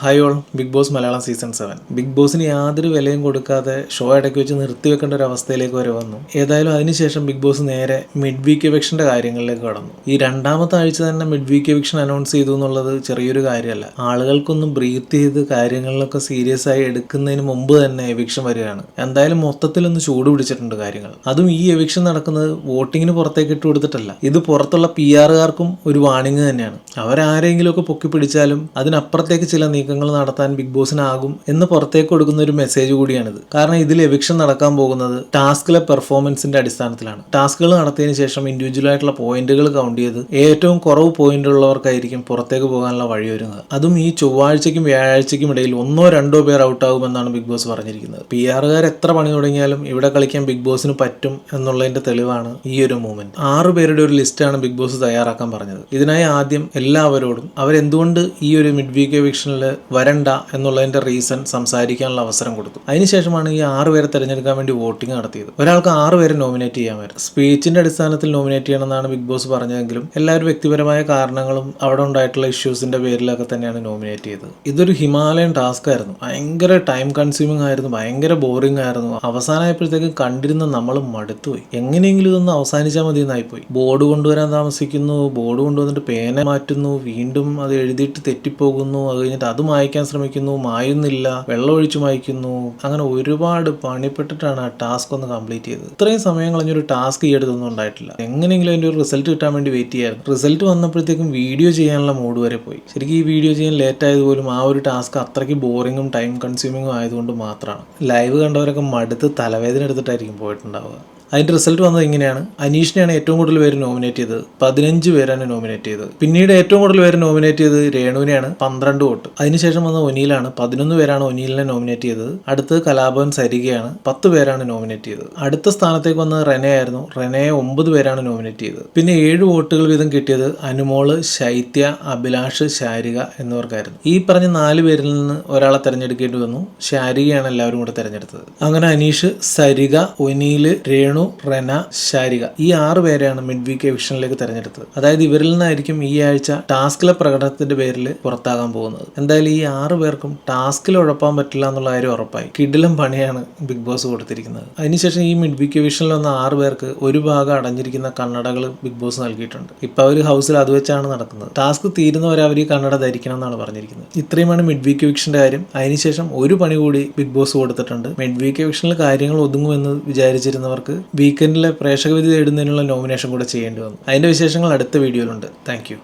Hi all, Bigg Boss Malayalam season 7 Bigg ബോസിന് യാതൊരു വിലയും കൊടുക്കാതെ ഷോ ഇടയ്ക്ക് വെച്ച് നിർത്തിവെക്കേണ്ട ഒരു അവസ്ഥയിലേക്ക് വരെ വന്നു. ഏതായാലും അതിനുശേഷം ബിഗ് ബോസ് നേരെ മിഡ് വീക്ക് എവിക്ഷന്റെ കാര്യങ്ങളിലേക്ക് കടന്നു. ഈ രണ്ടാമത്തെ ആഴ്ച തന്നെ മിഡ് വീക്ക് എവിക്ഷൻ അനൗൺസ് ചെയ്തു എന്നുള്ളത് ചെറിയൊരു കാര്യമല്ല. ആളുകൾക്കൊന്നും ബ്രീത്ത് ചെയ്ത് കാര്യങ്ങളിലൊക്കെ സീരിയസ് ആയി എടുക്കുന്നതിന് മുമ്പ് തന്നെ എവിക്ഷൻ വരികയാണ്. എന്തായാലും മൊത്തത്തിലൊന്ന് ചൂട് പിടിച്ചിട്ടുണ്ട് കാര്യങ്ങൾ. അതും ഈ എവിക്ഷൻ നടക്കുന്നത് വോട്ടിങ്ങിന് പുറത്തേക്ക് ഇട്ട് കൊടുത്തിട്ടല്ല. ഇത് പുറത്തുള്ള PR-കാർക്കും ഒരു വാണിംഗ് തന്നെയാണ്. അവരാരെങ്കിലുമൊക്കെ പൊക്കി പിടിച്ചാലും അതിനപ്പുറത്തേക്ക് ചില നീക്കങ്ങൾ നടത്താൻ ബിഗ് ബോസിനാകും എന്ന് പുറത്തേക്ക് കൊടുക്കുന്ന ഒരു മെസ്സേജ് കൂടിയാണിത്. കാരണം ഇതിൽ എവിക്ഷൻ നടക്കാൻ പോകുന്നത് ടാസ്കിലെ പെർഫോമൻസിന്റെ അടിസ്ഥാനത്തിലാണ്. ടാസ്കുകൾ നടത്തിയതിനു ശേഷം ഇൻഡിവിജ്വൽ ആയിട്ടുള്ള പോയിന്റുകൾ കൗണ്ട് ചെയ്ത് ഏറ്റവും കുറവ് പോയിന്റ് ഉള്ളവർക്കായിരിക്കും പുറത്തേക്ക് പോകാനുള്ള വഴിയൊരുങ്ങുക. അതും ഈ ചൊവ്വാഴ്ചയ്ക്കും വ്യാഴാഴ്ചയ്ക്കും ഇടയിൽ 1-2 പേർ ഔട്ടാകുമെന്നാണ് ബിഗ് ബോസ് പറഞ്ഞിരിക്കുന്നത്. PR-കാർ എത്ര പണി തുടങ്ങിയാലും ഇവിടെ കളിക്കാൻ ബിഗ് ബോസിന് പറ്റും എന്നുള്ളതിന്റെ തെളിവാണ് ഈ ഒരു മൂവ്മെന്റ്. 6 പേരുടെ ഒരു ലിസ്റ്റാണ് ബിഗ് ബോസ് തയ്യാറാക്കാൻ പറഞ്ഞത്. ഇതിനായി ആദ്യം എല്ലാവരോടും അവരെന്തുകൊണ്ട് ഈ ഒരു മിഡ് വീക്ക് എവിക്ഷനിൽ വരണ്ട എന്നുള്ളതിന്റെ റീസൺ സംസാരിക്കാനുള്ള അവസരം കൊടുത്തു. അതിനുശേഷമാണ് ഈ 6 പേരെ തെരഞ്ഞെടുക്കാൻ വേണ്ടി വോട്ടിംഗ് നടത്തിയത്. ഒരാൾക്ക് 6 പേരെ നോമിനേറ്റ് ചെയ്യാമായിരുന്നു. സ്പീച്ചിന്റെ അടിസ്ഥാനത്തിൽ നോമിനേറ്റ് ചെയ്യണമെന്നാണ് ബിഗ് ബോസ് പറഞ്ഞതെങ്കിലും എല്ലാവരും വ്യക്തിപരമായ കാരണങ്ങളും അവിടെ ഉണ്ടായിട്ടുള്ള ഇഷ്യൂസിന്റെ പേരിലൊക്കെ തന്നെയാണ് നോമിനേറ്റ് ചെയ്തത്. ഇതൊരു ഹിമാലയൻ ടാസ്ക് ആയിരുന്നു. ഭയങ്കര ടൈം കൺസ്യൂമിംഗ് ആയിരുന്നു, ഭയങ്കര ബോറിംഗ് ആയിരുന്നു. അവസാനമായപ്പോഴത്തേക്ക് കണ്ടിരുന്ന നമ്മൾ മടുത്തുപോയി. എങ്ങനെയെങ്കിലും ഇതൊന്ന് അവസാനിച്ചാൽ മതി എന്നായിപ്പോയി. ബോർഡ് കൊണ്ടുവരാൻ താമസിക്കുന്നു, ബോർഡ് കൊണ്ടുവന്നിട്ട് പേന മാറ്റുന്നു, വീണ്ടും അത് എഴുതിയിട്ട് തെറ്റിപ്പോകുന്നു, അത് കഴിഞ്ഞിട്ട് അത് മായ്ക്കാൻ ശ്രമിക്കുന്നു, മായുന്നില്ല, വെള്ളമൊഴിച്ച് മായ്ക്കുന്നു. അങ്ങനെ ഒരുപാട് പണിപ്പെട്ടിട്ടാണ് ആ ടാസ്ക് ഒന്ന് കംപ്ലീറ്റ് ചെയ്തത്. ഇത്രയും സമയം കളഞ്ഞൊരു ടാസ്ക് ഈ അടുത്തൊന്നും ഉണ്ടായിട്ടില്ല. എങ്ങനെയെങ്കിലും അതിന്റെ ഒരു റിസൾട്ട് കിട്ടാൻ വേണ്ടി വെയിറ്റ് ചെയ്യായിരുന്നു. റിസൾട്ട് വന്നപ്പോഴത്തേക്കും വീഡിയോ ചെയ്യാനുള്ള മൂഡ് വരെ പോയി. ശരിക്കും ഈ വീഡിയോ ചെയ്യാൻ ലേറ്റ് ആയതുപോലും ആ ഒരു ടാസ്ക് അത്രയ്ക്ക് ബോറിങ്ങും ടൈം കൺസ്യൂമിങ്ങും ആയതുകൊണ്ട് മാത്രമാണ്. ലൈവ് കണ്ടവരൊക്കെ മടുത്ത് തലവേദന എടുത്തിട്ടായിരിക്കും പോയിട്ടുണ്ടാവുക. അതിന്റെ റിസൾട്ട് വന്നത് ഇങ്ങനെയാണ്. അനീഷിനെയാണ് ഏറ്റവും കൂടുതൽ പേര് നോമിനേറ്റ് ചെയ്തത്. 15 പേരാണ് നോമിനേറ്റ് ചെയ്തത്. പിന്നീട് ഏറ്റവും കൂടുതൽ പേര് നോമിനേറ്റ് ചെയ്തത് രേണുവിനെയാണ്, 12 വോട്ട്. അതിനുശേഷം വന്ന ഒനീലാണ്, 11 പേരാണ് ഒനീലിനെ നോമിനേറ്റ് ചെയ്തത്. അടുത്ത് കലാഭവൻ സരികയാണ്, 10 പേരാണ് നോമിനേറ്റ് ചെയ്തത്. അടുത്ത സ്ഥാനത്തേക്ക് വന്നത് റെനെ ആയിരുന്നു. റെനയെ 9 പേരാണ് നോമിനേറ്റ് ചെയ്തത്. പിന്നെ 7 വോട്ടുകൾ വീതം കിട്ടിയത് അനുമോള്, ശൈത്യ, അഭിലാഷ്, ശാരിക എന്നിവർക്കായിരുന്നു. ഈ പറഞ്ഞ 4 പേരിൽ നിന്ന് ഒരാളെ തെരഞ്ഞെടുക്കേണ്ടി വന്നു. ശാരികയാണ് എല്ലാവരും കൂടെ തെരഞ്ഞെടുത്തത്. അങ്ങനെ അനീഷ്, സരിക, ഒനീല്, രേണു, റെന, ശാരിക ഈ 6 പേരെയാണ് മിഡ് വീക്ക് എവിക്ഷനിലേക്ക് തെരഞ്ഞെടുത്തത്. അതായത് ഇവരിൽ നിന്നായിരിക്കും ഈ ആഴ്ച ടാസ്കിലെ പ്രകടനത്തിന്റെ പേരിൽ പുറത്താകാൻ പോകുന്നത്. എന്തായാലും ഈ 6 പേർക്കും ടാസ്കിൽ ഉഴപ്പാൻ പറ്റില്ല എന്നുള്ള കാര്യം ഉറപ്പായി. കിടിലം പണിയാണ് ബിഗ് ബോസ് കൊടുത്തിരിക്കുന്നത്. അതിനുശേഷം ഈ മിഡ് വീക്ക് എവിക്ഷനിൽ വന്ന 6 പേർക്ക് ഒരു ഭാഗം അടഞ്ഞിരിക്കുന്ന കണ്ണടകൾ ബിഗ് ബോസ് നൽകിയിട്ടുണ്ട്. ഇപ്പൊ അവർ ഹൗസിൽ അത് വെച്ചാണ് നടക്കുന്നത്. ടാസ്ക് തീരുന്നവരെ അവർ ഈ കണ്ണട ധരിക്കണം എന്നാണ് പറഞ്ഞിരിക്കുന്നത്. ഇത്രയുമാണ് മിഡ് വീക്ക് എവിക്ഷന്റെ കാര്യം. അതിനുശേഷം ഒരു പണി കൂടി ബിഗ് ബോസ് കൊടുത്തിട്ടുണ്ട്. മിഡ് വീക്ക് എവിക്ഷനിൽ കാര്യങ്ങൾ ഒതുങ്ങുമെന്ന് വിചാരിച്ചിരുന്നവർക്ക് വീക്കെൻഡിലെ പ്രേക്ഷക വിധി നേടുന്നതിനുള്ള നോമിനേഷൻ കൂടെ ചെയ്യേണ്ടി വന്നു. അതിന്റെ വിശേഷങ്ങൾ അടുത്ത വീഡിയോയിലുണ്ട്. Thank you.